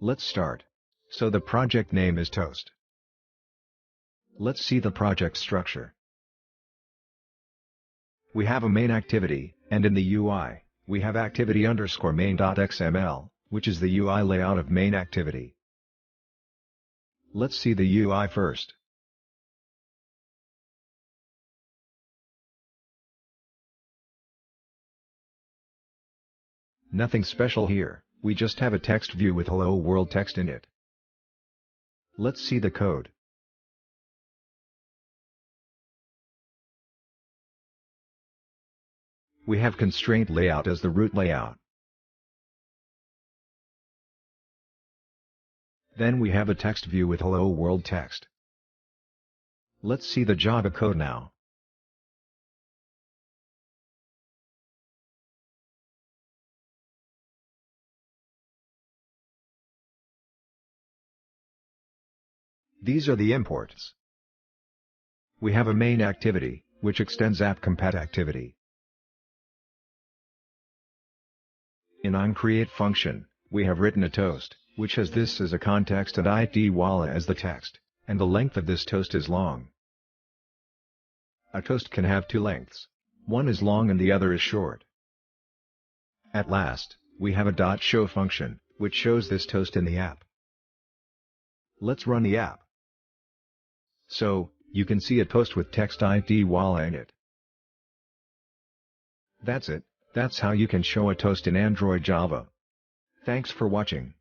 Let's start. So the project name is Toast. Let's see the project structure. We have a main activity, and in the UI, we have activity_main.xml, which is the UI layout of main activity. Let's see the UI first. Nothing special here, we just have a text view with Hello World text in it. Let's see the code. We have constraint layout as the root layout. Then we have a text view with Hello World text. Let's see the Java code now. These are the imports. We have a main activity, which extends app_compat activity. In onCreate function, we have written a toast, which has this as a context and it.wala as the text, and the length of this toast is long. A toast can have two lengths. One is long and the other is short. At last, we have a .show function, which shows this toast in the app. Let's run the app. So, you can see a toast with text it.wala in it. That's it, that's how you can show a toast in Android Java. Thanks for watching.